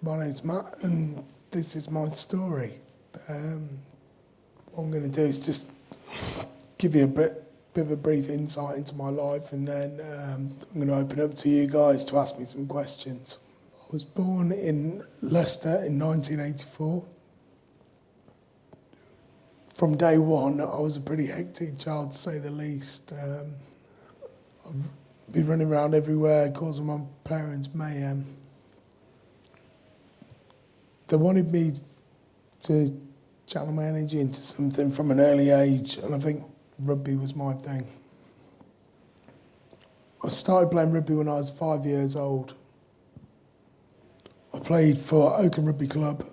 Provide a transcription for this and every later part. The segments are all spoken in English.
My name's Matt, and this is my story. What I'm going to do is just give you a bit of a brief insight into my life, and then I'm going to open up to you guys to ask me some questions. I was born in Leicester in 1984. From day one, I was a pretty hectic child, to say the least. I've been running around everywhere, causing my parents mayhem. They wanted me to channel my energy into something from an early age, and I think rugby was my thing. I started playing rugby when I was 5 years old. I played for Oakham Rugby Club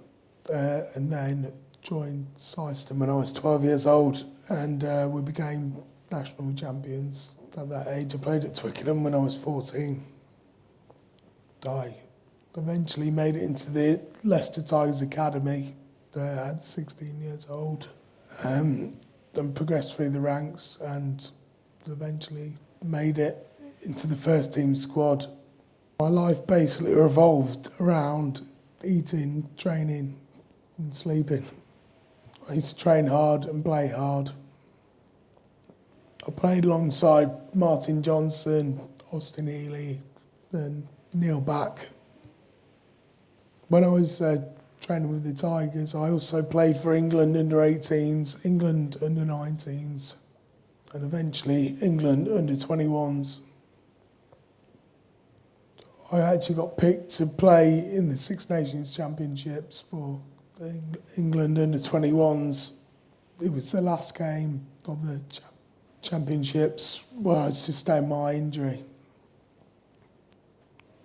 and then joined System when I was 12 years old, and we became national champions at that age. I played at Twickenham when I was 14. I eventually made it into the Leicester Tigers Academy at 16 years old, then progressed through the ranks and eventually made it into the first team squad. My life basically revolved around eating, training and sleeping. I used to train hard and play hard. I played alongside Martin Johnson, Austin Healy and Neil Back. When I was training with the Tigers, I also played for England under 18s, England under 19s, and eventually England under 21s. I actually got picked to play in the Six Nations Championships for England under 21s. It was the last game of the championships where I sustained my injury.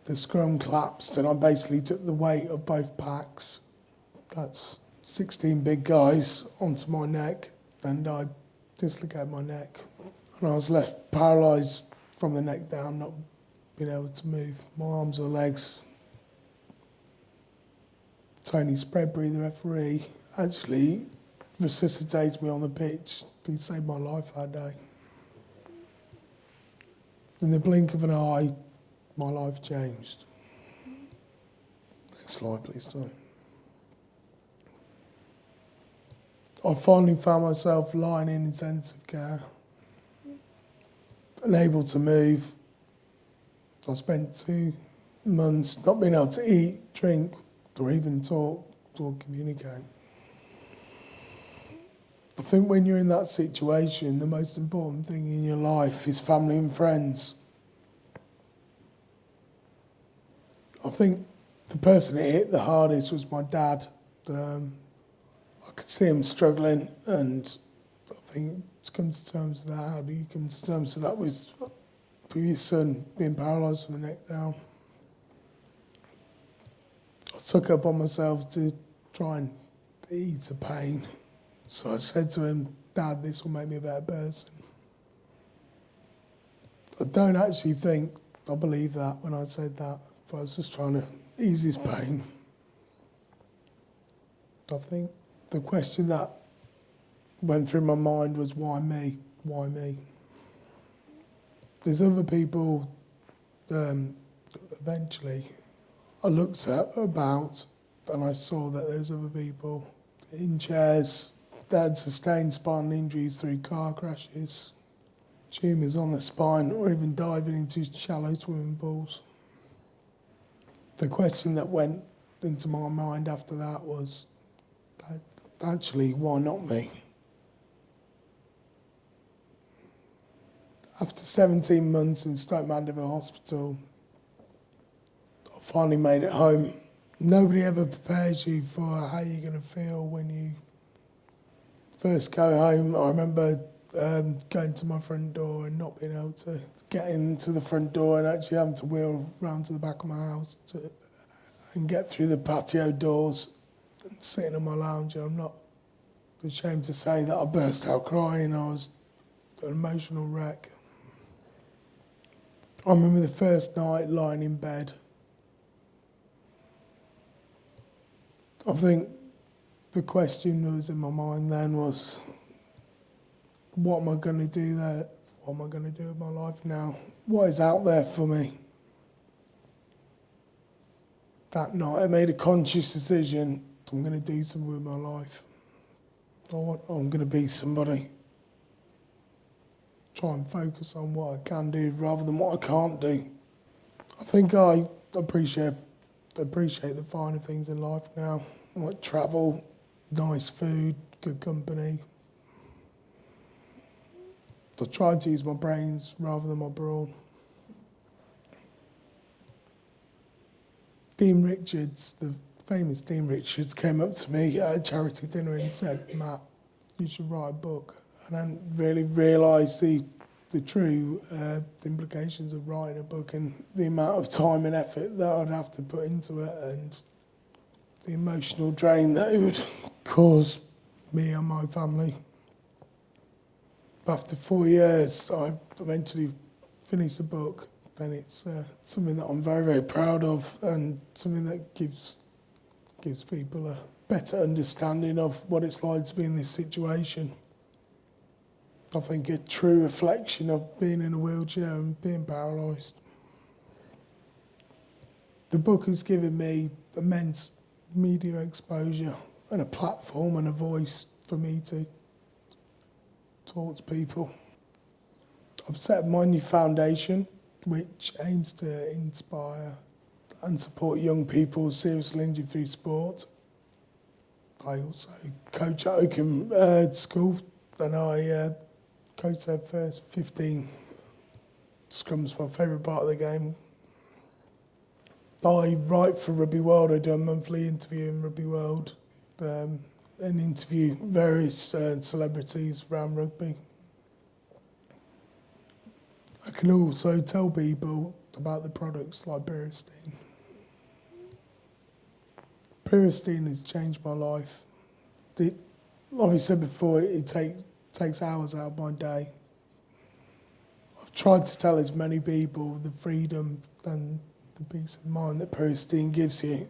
The scrum collapsed and I basically took the weight of both packs, that's 16 big guys, onto my neck, and I dislocated my neck. And I was left paralysed from the neck down, not being able to move my arms or legs. Tony Spreadbury, the referee, actually resuscitated me on the pitch. He saved my life that day. In the blink of an eye, my life changed. Next slide, please, Tony. I finally found myself lying in intensive care, unable to move. I spent 2 months not being able to eat, drink, or even talk or communicate. I think when you're in that situation, the most important thing in your life is family and friends. I think the person it hit the hardest was my dad. I could see him struggling, and I think to come to terms with that, how do you come to terms with that with your son being paralysed from the neck down? I took it upon myself to try and ease the pain. So I said to him, Dad, this will make me a better person. I don't actually think I believe that when I said that, but I was just trying to ease his pain. I think the question that went through my mind was, why me? Why me? There's other people, eventually, I looked at about and I saw that there's other people in chairs that had sustained spinal injuries through car crashes, tumours on the spine, or even diving into shallow swimming pools. The question that went into my mind after that was, actually, why not me? After 17 months in Stoke Mandeville Hospital, I finally made it home. Nobody ever prepares you for how you're going to feel when you first go home. I remember going to my front door and not being able to get into the front door and actually having to wheel round to the back of my house and get through the patio doors and sitting in my lounge. And I'm not ashamed to say that I burst out crying. I was an emotional wreck. I remember the first night lying in bed. I think the question that was in my mind then was, what am I going to do there? What am I going to do with my life now? What is out there for me? that night I made a conscious decision. I'm going to do something with my life. I'm going to be somebody. Try and focus on what I can do rather than what I can't do. I think I appreciate the finer things in life now, like travel, nice food, good company. I try to use my brains rather than my brawn. Dean Richards, the famous Dean Richards, came up to me at a charity dinner and said, "Matt, you should write a book." And I didn't really realise the true implications of writing a book and the amount of time and effort that I'd have to put into it and the emotional drain that it would cause me and my family. After 4 years, I eventually finished the book, and it's something that I'm very, very proud of, and something that gives people a better understanding of what it's like to be in this situation. I think a true reflection of being in a wheelchair and being paralysed. The book has given me immense media exposure and a platform and a voice for me to talk to people. I've set up my new foundation, which aims to inspire and support young people seriously injured through sport. I also coach at Oakham School, and I coached their first 15 scrums, my favourite part of the game. I write for Rugby World. I do a monthly interview in Rugby World and interview various celebrities around rugby. I can also tell people about the products like Peristeen. Peristeen has changed my life. Like I said before, it takes hours out of my day. I've tried to tell as many people the freedom and the peace of mind that Peristeen gives you.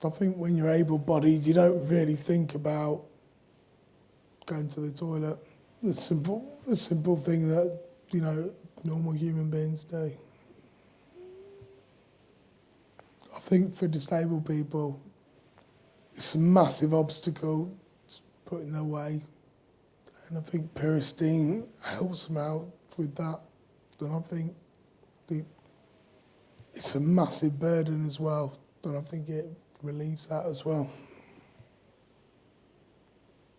I think when you're able-bodied, you don't really think about going to the toilet. The simple thing that, normal human beings do. I think for disabled people, it's a massive obstacle put in their way. And I think Peristeen helps them out with that. And I think it's a massive burden as well. And I think it relieves that as well.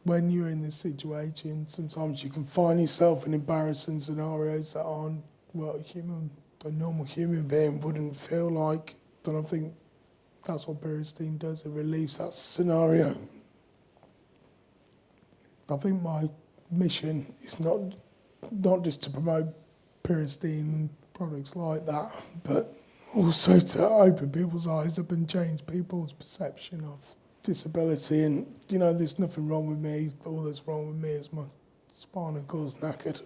When you're in this situation, sometimes you can find yourself in embarrassing scenarios that aren't what a normal human being wouldn't feel like. And I think that's what Peristeen does. It relieves that scenario. I think my mission is not just to promote Peristeen products like that, but also to open people's eyes up and change people's perception of disability. And, there's nothing wrong with me. All that's wrong with me is my spinal cord's knackered.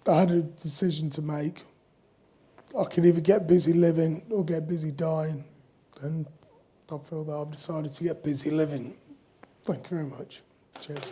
I had a decision to make. I can either get busy living or get busy dying. And I feel that I've decided to get busy living. Thank you very much. Cheers.